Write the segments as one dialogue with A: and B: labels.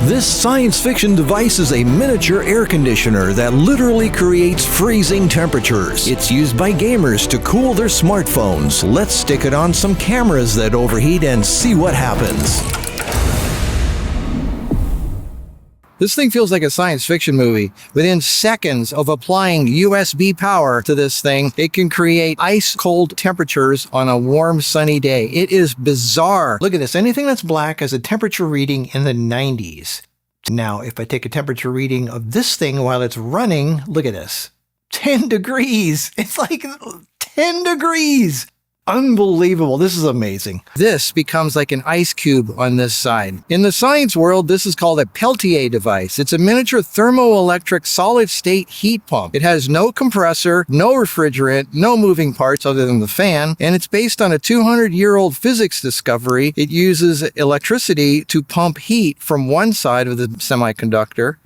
A: This science fiction device is a miniature air conditioner that literally creates freezing temperatures. It's used by gamers to cool their smartphones. Let's stick it on some cameras that overheat and see what happens. This thing feels like a science fiction movie. Within seconds of applying USB power to this thing, it can create ice-cold temperatures on a warm, sunny day. It is bizarre. Look at this. Anything that's black has a temperature reading in the 90s. Now, if I take a temperature reading of this thing while it's running, look at this. 10 degrees. It's like 10 degrees. Unbelievable. This is amazing. This becomes like an ice cube on this side. In the science world, this is called a Peltier device. It's a miniature thermoelectric solid-state heat pump. It has no compressor, no refrigerant, no moving parts other than the fan, and it's based on a 200-year-old physics discovery. It uses electricity to pump heat from one side of the semiconductor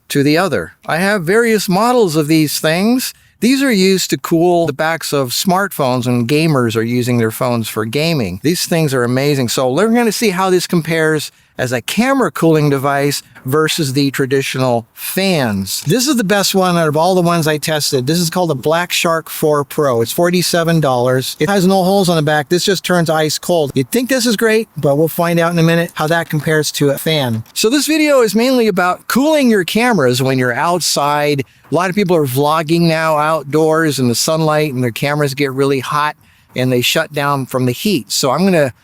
A: to the other. I have various models of these things. These are used to cool the backs of smartphones when gamers are using their phones for gaming. These things are amazing. So we're going to see how this compares as a camera cooling device versus the traditional fans. This is the best one out of all the ones I tested. This is called the Black Shark 4 Pro. It's $47. It has no holes on the back. This just turns ice cold. You'd think this is great, but we'll find out in a minute how that compares to a fan. So this video is mainly about cooling your cameras when you're outside. A lot of people are vlogging now outdoors in the sunlight, and their cameras get really hot and they shut down from the heat. So I'm going to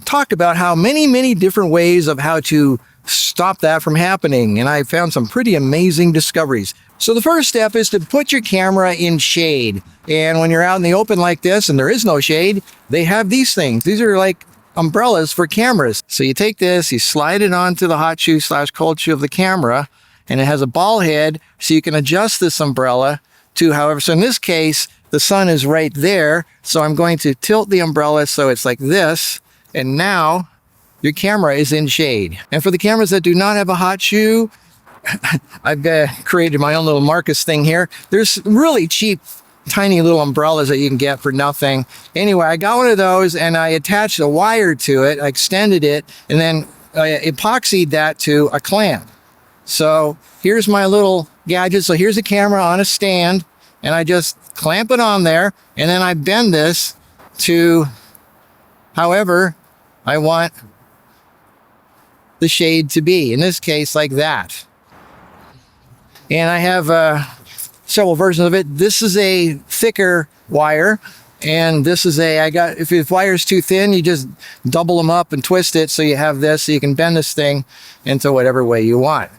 A: talk about how many different ways of how to stop that from happening, and I found some pretty amazing discoveries. So the first step is to put your camera in shade, and when you're out in the open like this and there is no shade, they have these things. These are like umbrellas for cameras. So you take this, you slide it onto the hot shoe / cold shoe of the camera, and it has a ball head so you can adjust this umbrella to however. So in this case, the sun is right there, so I'm going to tilt the umbrella so it's like this. And now your camera is in shade. And for the cameras that do not have a hot shoe, I've created my own little Marcus thing here. There's really cheap, tiny little umbrellas that you can get for nothing. Anyway, I got one of those and I attached a wire to it. I extended it and then epoxied that to a clamp. So here's my little gadget. So here's a camera on a stand and I just clamp it on there and then I bend this to however I want the shade to be. In this case, like that. And I have several versions of it. This is a thicker wire, and this is if the wire's too thin, you just double them up and twist it so you have this, so you can bend this thing into whatever way you want.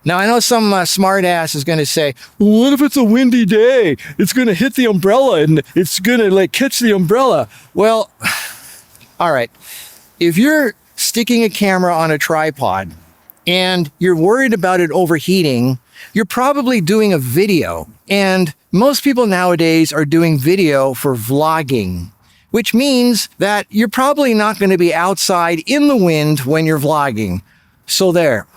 A: Now, I know some smart ass is going to say, well, what if it's a windy day? It's going to hit the umbrella and it's going to like catch the umbrella. Well, all right. If you're sticking a camera on a tripod and you're worried about it overheating, you're probably doing a video. And most people nowadays are doing video for vlogging, which means that you're probably not going to be outside in the wind when you're vlogging. So there.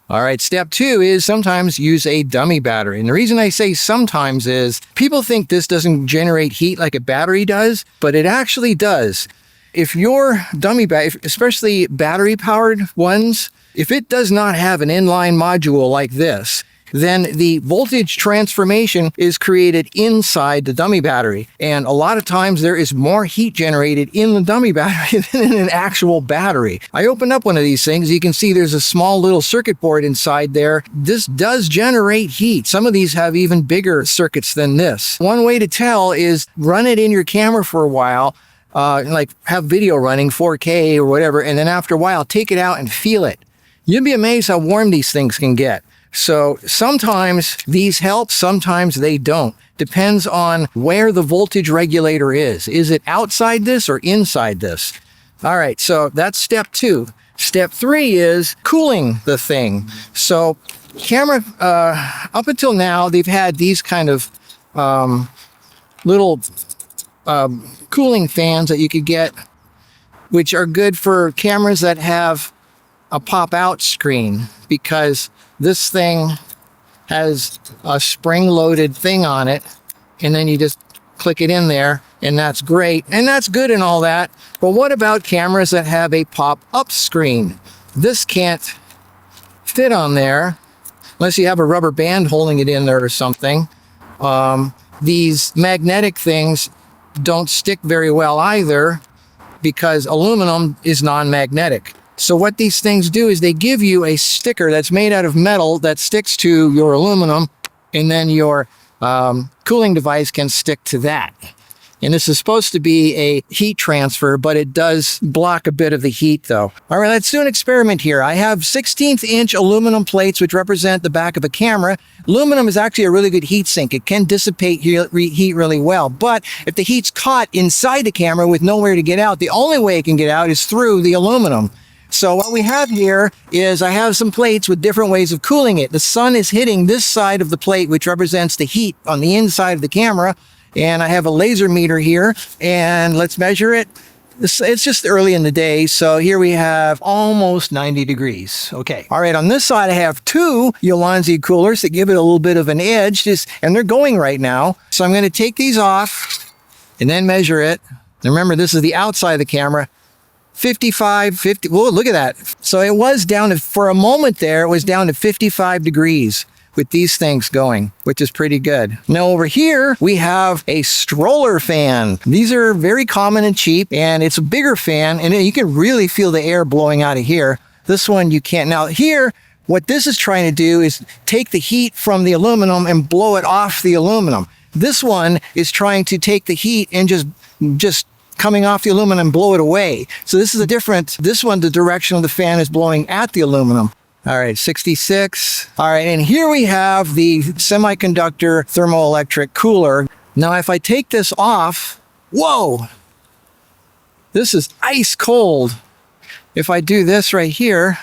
A: All right, step 2 is sometimes use a dummy battery. And the reason I say sometimes is people think this doesn't generate heat like a battery does, but it actually does. If your dummy battery, especially battery-powered ones, if it does not have an inline module like this, then the voltage transformation is created inside the dummy battery. And a lot of times there is more heat generated in the dummy battery than in an actual battery. I opened up one of these things. You can see there's a small little circuit board inside there. This does generate heat. Some of these have even bigger circuits than this. One way to tell is run it in your camera for a while, like have video running 4K or whatever, and then after a while, take it out and feel it. You'd be amazed how warm these things can get. So sometimes these help, sometimes they don't. Depends on where the voltage regulator is. Is it outside this or inside this? All right, so that's step 2. Step 3 is cooling the thing. So camera, up until now, they've had these kind of little cooling fans that you could get, which are good for cameras that have a pop-out screen, because this thing has a spring-loaded thing on it, and then you just click it in there, and that's great, and that's good and all that. But what about cameras that have a pop-up screen? This can't fit on there unless you have a rubber band holding it in there or something. These magnetic things don't stick very well either because aluminum is non-magnetic. So what these things do is they give you a sticker that's made out of metal that sticks to your aluminum, and then your cooling device can stick to that. And this is supposed to be a heat transfer, but it does block a bit of the heat though. All right, let's do an experiment here. I have 16th inch aluminum plates, which represent the back of a camera. Aluminum is actually a really good heat sink. It can dissipate heat really well. But if the heat's caught inside the camera with nowhere to get out, the only way it can get out is through the aluminum. So what we have here is I have some plates with different ways of cooling it. The sun is hitting this side of the plate, which represents the heat on the inside of the camera. And I have a laser meter here, and let's measure it. It's just early in the day, so here we have almost 90 degrees. Okay. All right, on this side I have two Ulanzi coolers that give it a little bit of an edge, and they're going right now. So I'm going to take these off and then measure it. And remember, this is the outside of the camera. 55, 50, whoa, look at that. So it was down to, for a moment there, it was down to 55 degrees with these things going, which is pretty good. Now over here, we have a stroller fan. These are very common and cheap, and it's a bigger fan, and you can really feel the air blowing out of here. This one you can't. Now here, what this is trying to do is take the heat from the aluminum and blow it off the aluminum. This one is trying to take the heat and just coming off the aluminum and blow it away. So this is a different, this one, the direction of the fan is blowing at the aluminum. All right, 66. All right, and here we have the semiconductor thermoelectric cooler. Now, if I take this off, whoa, this is ice cold. If I do this right here,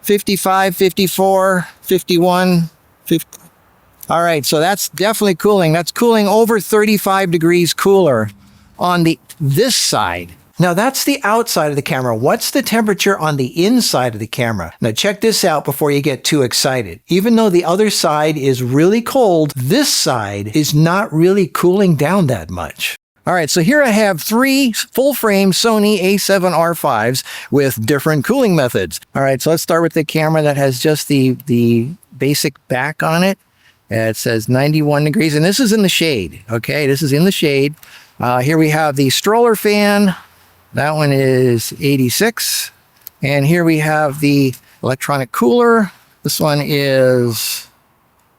A: 55, 54, 51, 50. All right, so that's definitely cooling. That's cooling over 35 degrees cooler on this side. Now that's the outside of the camera. What's the temperature on the inside of the camera? Now check this out before you get too excited. Even though the other side is really cold, this side is not really cooling down that much. All right, so here I have three full-frame Sony A7R5s with different cooling methods. All right, so let's start with the camera that has just the basic back on it. It says 91 degrees, and this is in the shade, okay? This is in the shade. Here we have the stroller fan. That one is 86. And here we have the electronic cooler. This one is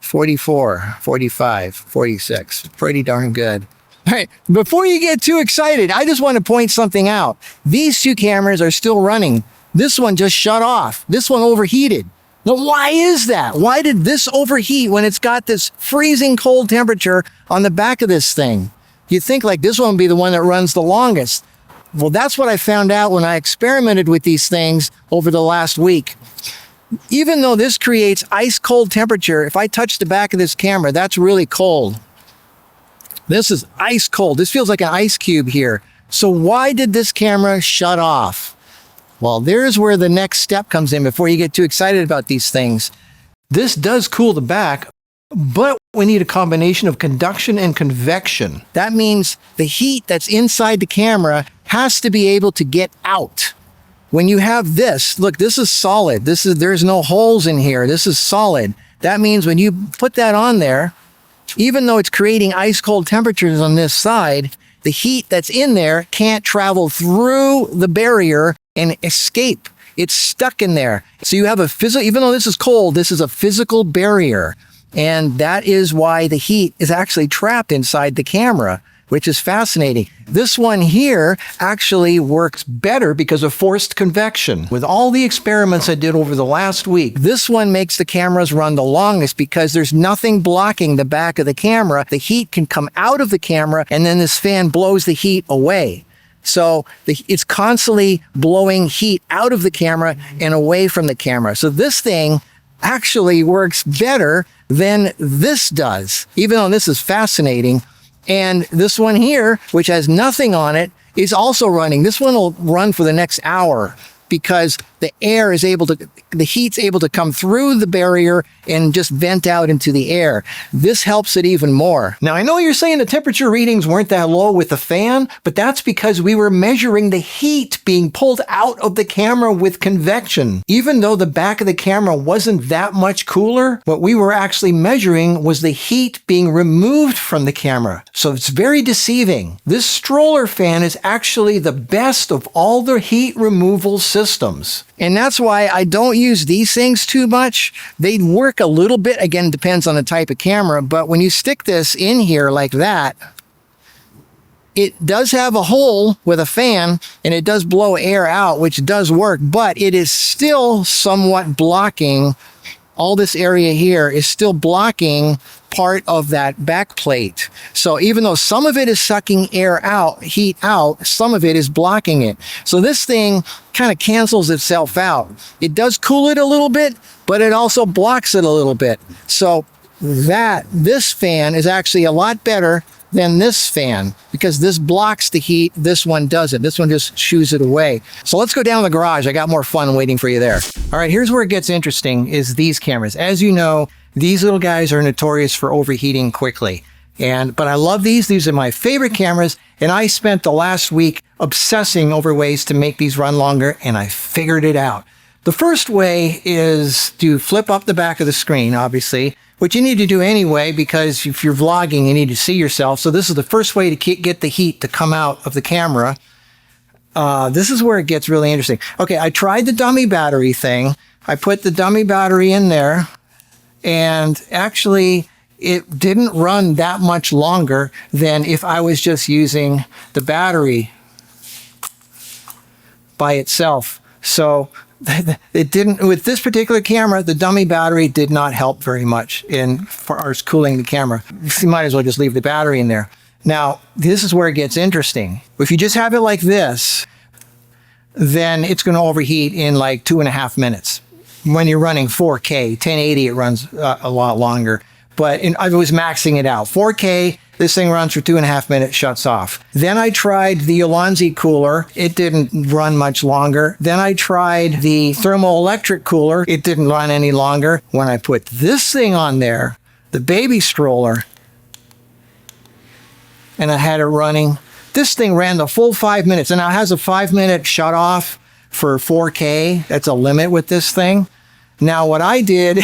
A: 44, 45, 46. Pretty darn good. All right, before you get too excited, I just want to point something out. These two cameras are still running. This one just shut off. This one overheated. Now, why is that? Why did this overheat when it's got this freezing cold temperature on the back of this thing? You'd think like this one would be the one that runs the longest. Well, that's what I found out when I experimented with these things over the last week. Even though this creates ice cold temperature, if I touch the back of this camera, that's really cold. This is ice cold. This feels like an ice cube here. So why did this camera shut off? Well, there's where the next step comes in before you get too excited about these things. This does cool the back, but we need a combination of conduction and convection. That means the heat that's inside the camera has to be able to get out. When you have this, look, this is solid. There's no holes in here. This is solid. That means when you put that on there, even though it's creating ice cold temperatures on this side, the heat that's in there can't travel through the barrier and escape. It's stuck in there. So you have a physical, even though this is cold, this is a physical barrier. And that is why the heat is actually trapped inside the camera, which is fascinating. This one here actually works better because of forced convection. With all the experiments I did over the last week, this one makes the cameras run the longest because there's nothing blocking the back of the camera. The heat can come out of the camera, and then this fan blows the heat away. So it's constantly blowing heat out of the camera and away from the camera. So this thing actually works better than this does, even though this is fascinating. And this one here, which has nothing on it, is also running. This one will run for the next hour. because the heat's able to come through the barrier and just vent out into the air. This helps it even more. Now, I know you're saying the temperature readings weren't that low with the fan, but that's because we were measuring the heat being pulled out of the camera with convection. Even though the back of the camera wasn't that much cooler, what we were actually measuring was the heat being removed from the camera. So it's very deceiving. This stroller fan is actually the best of all the heat removal systems. And that's why I don't use these things too much. They work a little bit, again, depends on the type of camera, but when you stick this in here like that, it does have a hole with a fan and it does blow air out, which does work, but it is still somewhat blocking. All this area here is still blocking part of that back plate. So even though some of it is sucking air out, heat out, some of it is blocking it. So this thing kind of cancels itself out. It does cool it a little bit, but it also blocks it a little bit. So this fan is actually a lot better than this fan because this blocks the heat. This one doesn't. This one just shoos it away. So let's go down to the garage. I got more fun waiting for you there. All right, here's where it gets interesting is these cameras. As you know, these little guys are notorious for overheating quickly. But I love these. These are my favorite cameras. And I spent the last week obsessing over ways to make these run longer, and I figured it out. The first way is to flip up the back of the screen, obviously, which you need to do anyway, because if you're vlogging, you need to see yourself. So this is the first way to get the heat to come out of the camera. This is where it gets really interesting. Okay, I tried the dummy battery thing. I put the dummy battery in there, and actually it didn't run that much longer than if I was just using the battery by itself. So it didn't, with this particular camera, the dummy battery did not help very much in far as cooling the camera. You might as well just leave the battery in there. Now, this is where it gets interesting. If you just have it like this, then it's going to overheat in like 2.5 minutes. When you're running 4K, 1080, it runs a lot longer. But I was maxing it out. 4K, this thing runs for 2.5 minutes, shuts off. Then I tried the Alonzi cooler. It didn't run much longer. Then I tried the thermoelectric cooler. It didn't run any longer. When I put this thing on there, the baby stroller, and I had it running, this thing ran the full 5 minutes. And now it has a 5-minute shut off for 4K. That's a limit with this thing. Now what I did,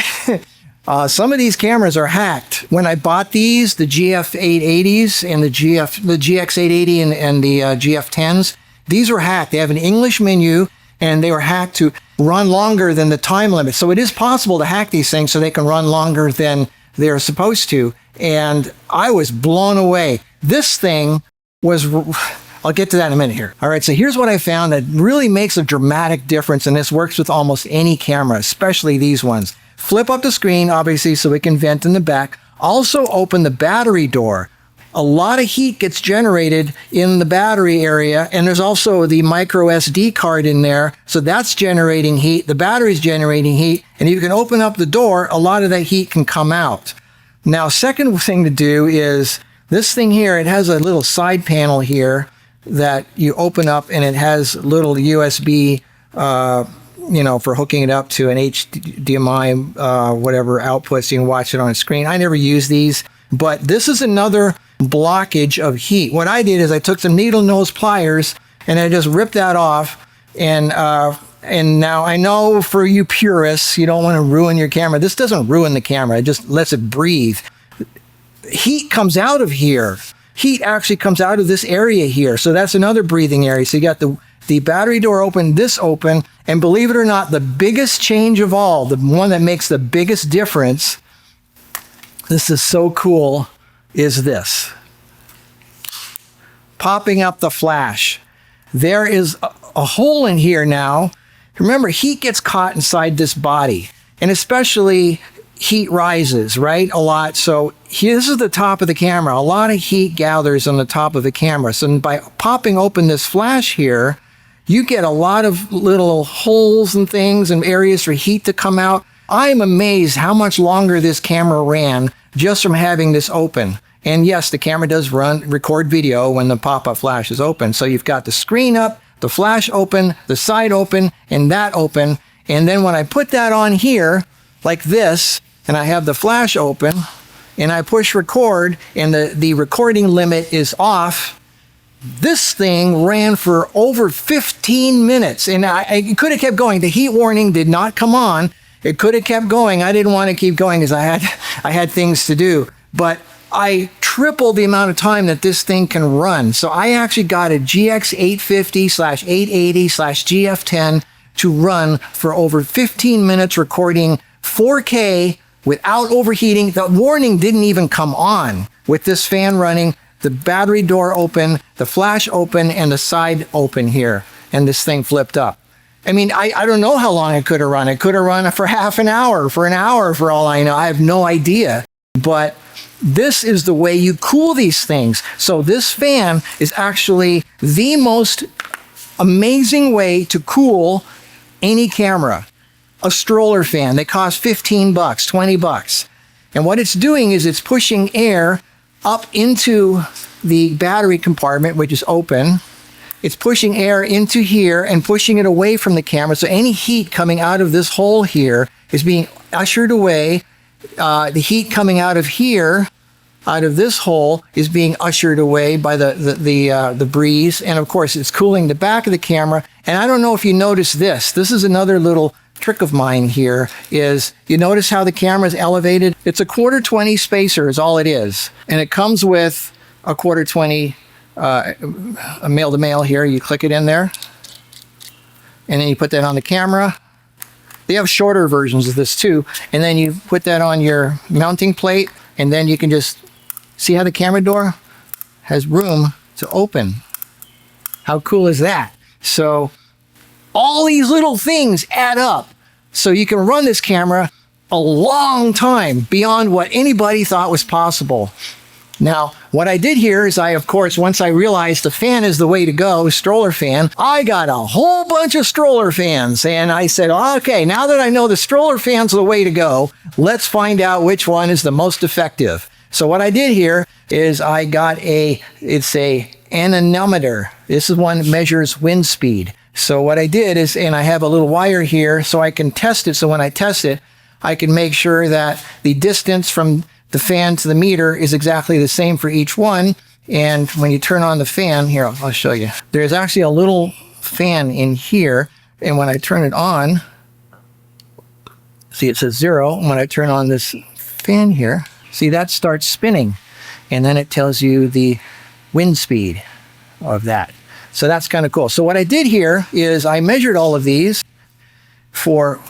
A: some of these cameras are hacked. When I bought these, the GF880s and the GX880 and the GF10s, these were hacked. They have an English menu, and they were hacked to run longer than the time limit. So it is possible to hack these things so they can run longer than they're supposed to. And I was blown away. This thing was... I'll get to that in a minute here. All right, so here's what I found that really makes a dramatic difference, and this works with almost any camera, especially these ones. Flip up the screen, obviously, so it can vent in the back. Also open the battery door. A lot of heat gets generated in the battery area, and there's also the micro SD card in there, so that's generating heat. The battery's generating heat, and if you can open up the door, a lot of that heat can come out. Now, second thing to do is this thing here. It has a little side panel here that you open up, and it has little USB, for hooking it up to an HDMI, whatever output, so you can watch it on a screen. I never use these, but this is another blockage of heat. What I did is I took some needle nose pliers and I just ripped that off. And now I know for you purists, you don't want to ruin your camera. This doesn't ruin the camera. It just lets it breathe. Heat comes out of here. Heat actually comes out of this area here. So that's another breathing area. So you got the battery door open, this open, and believe it or not, the biggest change of all, the one that makes the biggest difference, this is so cool, is this. Popping up the flash. There is a hole in here now. Remember, heat gets caught inside this body, and especially heat rises, right? A lot. So this is the top of the camera. A lot of heat gathers on the top of the camera. So by popping open this flash here, you get a lot of little holes and things and areas for heat to come out. I'm amazed how much longer this camera ran just from having this open. And yes, the camera does record video when the pop-up flash is open. So you've got the screen up, the flash open, the side open, and that open. And then when I put that on here, like this, and I have the flash open, and I push record, and the recording limit is off, this thing ran for over 15 minutes. And it could have kept going. The heat warning did not come on. It could have kept going. I didn't want to keep going because I had things to do. But I tripled the amount of time that this thing can run. So I actually got a GX 850/880/GF10 to run for over 15 minutes recording 4K without overheating. The warning didn't even come on with this fan running, the battery door open, the flash open, and the side open here. And this thing flipped up. I mean, I don't know how long it could have run. It could have run for half an hour, for an hour, for all I know. I have no idea. But this is the way you cool these things. So this fan is actually the most amazing way to cool any camera. A stroller fan. They cost 15 bucks, 20 bucks. And what it's doing is it's pushing air up into the battery compartment, which is open. It's pushing air into here and pushing it away from the camera. So any heat coming out of this hole here is being ushered away. The heat coming out of here, out of this hole, is being ushered away by the breeze. And of course, it's cooling the back of the camera. And I don't know if you notice this. This is another little trick of mine here, is you notice how the camera is elevated? It's a 1/4-20 spacer is all it is. And it comes with a 1/4-20 a male-to-male here. You click it in there. And then you put that on the camera. They have shorter versions of this too. And then you put that on your mounting plate, and then you can just see how the camera door has room to open. How cool is that? So all these little things add up. So you can run this camera a long time beyond what anybody thought was possible. Now, what I did here is of course, once I realized the fan is the way to go, stroller fan, I got a whole bunch of stroller fans. And I said, okay, now that I know the stroller fan's the way to go, let's find out which one is the most effective. So what I did here is I got it's a anemometer. This is one that measures wind speed. So what I did is, and I have a little wire here so I can test it. So when I test it, I can make sure that the distance from the fan to the meter is exactly the same for each one. And when you turn on the fan, here, I'll show you. There's actually a little fan in here. And when I turn it on, see, it says 0. And when I turn on this fan here, see, that starts spinning. And then it tells you the wind speed of that. So that's kind of cool. So what I did here is I measured all of these for,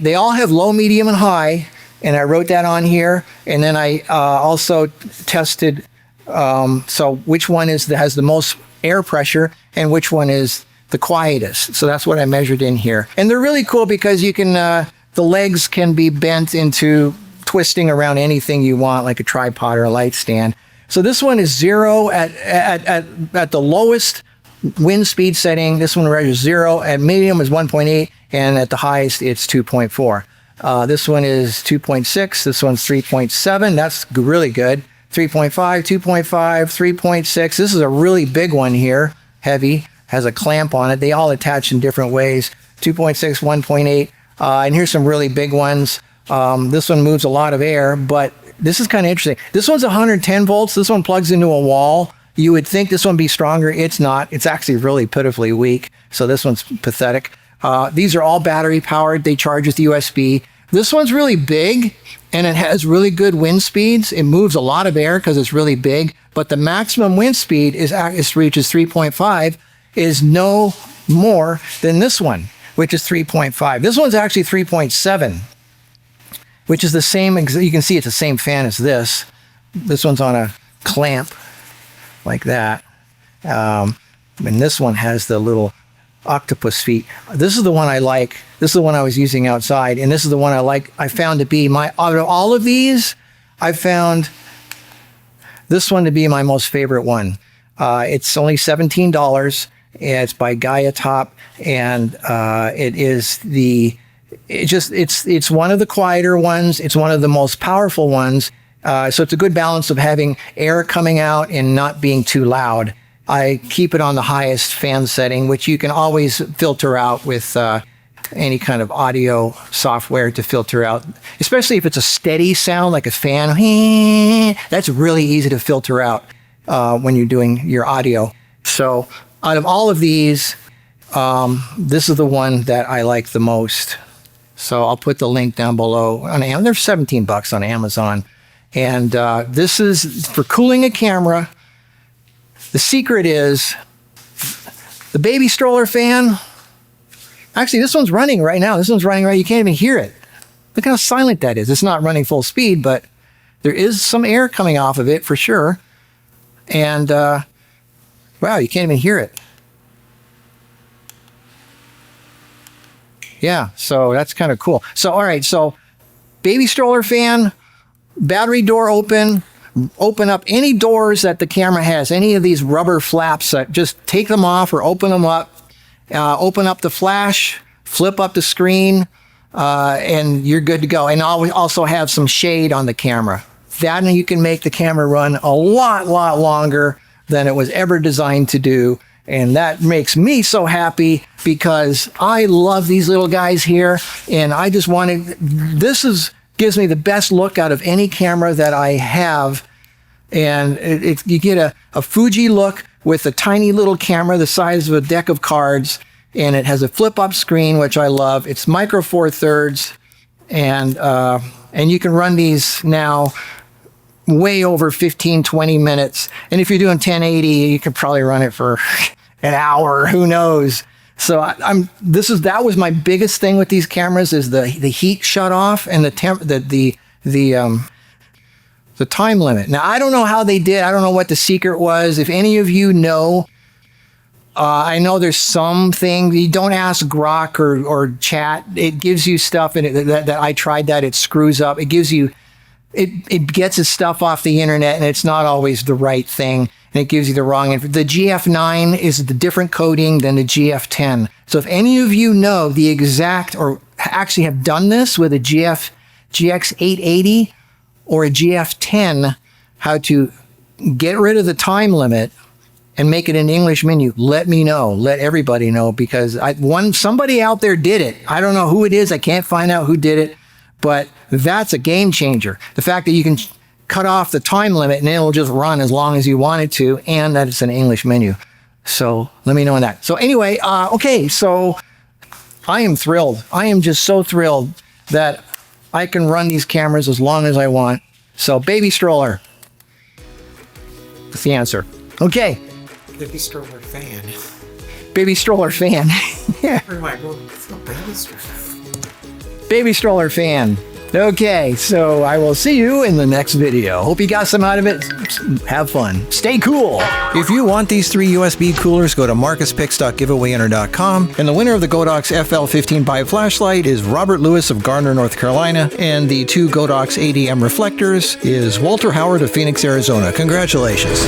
A: they all have low, medium, and high. And I wrote that on here. And then I also tested, so which one has the most air pressure and which one is the quietest. So that's what I measured in here. And they're really cool because you can, the legs can be bent into twisting around anything you want, like a tripod or a light stand. So this one is 0 at the lowest wind speed setting. This one measures 0. At medium is 1.8, and at the highest it's 2.4. This one is 2.6. This one's 3.7. That's really good. 3.5, 2.5, 3.6. This is a really big one here. Heavy. Has a clamp on it. They all attach in different ways. 2.6, 1.8. And here's some really big ones. This one moves a lot of air, but this is kind of interesting. This one's 110 volts. This one plugs into a wall. You would think this one would be stronger. It's not. It's actually really pitifully weak. So this one's pathetic. These are all battery powered. They charge with USB. This one's really big and it has really good wind speeds. It moves a lot of air because it's really big, but the maximum wind speed reaches 3.5 is no more than this one, which is 3.5. This one's actually 3.7, which is the same. You can see it's the same fan as this. This one's on a clamp like that. And this one has the little octopus feet. This is the one I like. This is the one I was using outside, and this is the one I like. I found to be out of all of these, I found this one to be my most favorite one. It's only $17. It's by Gaia Top, and it's one of the quieter ones. It's one of the most powerful ones. So it's a good balance of having air coming out and not being too loud. I keep it on the highest fan setting, which you can always filter out with any kind of audio software to filter out, especially if it's a steady sound like a fan. That's really easy to filter out when you're doing your audio. So out of all of these, this is the one that I like the most. So I'll put the link down below on Amazon. They're $17 on Amazon. And this is for cooling a camera. The secret is the baby stroller fan. Actually, this one's running right now. This one's running right. You can't even hear it. Look how silent that is. It's not running full speed, but there is some air coming off of it for sure. And wow, you can't even hear it. Yeah, so that's kind of cool. So, all right, so baby stroller fan, battery door open up any doors that the camera has, any of these rubber flaps, just take them off or open them up, open up the flash, flip up the screen, and you're good to go. And also have some shade on the camera. That you can make the camera run a lot longer than it was ever designed to do. And that makes me so happy because I love these little guys here. And I just gives me the best look out of any camera that I have. And you get a Fuji look with a tiny little camera the size of a deck of cards. And it has a flip-up screen, which I love. It's micro four thirds. And you can run these now way over 15, 20 minutes. And if you're doing 1080, you could probably run it for an hour, who knows? So that was my biggest thing with these cameras is the heat shut off and the time limit. Now, I don't know how they did. I don't know what the secret was. If any of you know, I know there's something. You don't ask Grok or chat. It gives you stuff in it that I tried that. It screws up. It gives you, it gets its stuff off the internet and it's not always the right thing. And it gives you the wrong info. The GF9 is the different coding than the GF10. So if any of you know the exact or actually have done this with a GX880 or a GF10, how to get rid of the time limit and make it an English menu, let me know. Let everybody know because somebody out there did it. I don't know who it is. I can't find out who did it, but that's a game changer. The fact that you can cut off the time limit and it'll just run as long as you want it to, and that it's an English menu. So let me know on that. So anyway, okay, so I am thrilled. I am just so thrilled that I can run these cameras as long as I want. So baby stroller. That's the answer. Okay.
B: Baby stroller fan.
A: Baby stroller fan. Yeah. Baby stroller fan. Okay, so I will see you in the next video. Hope you got some out of it. Have fun. Stay cool. If you want these 3 USB coolers, go to marcuspicks.giveawayinner.com. And the winner of the Godox FL15 Pipe flashlight is Robert Lewis of Garner, North Carolina. And the 2 Godox ADM reflectors is Walter Howard of Phoenix, Arizona. Congratulations.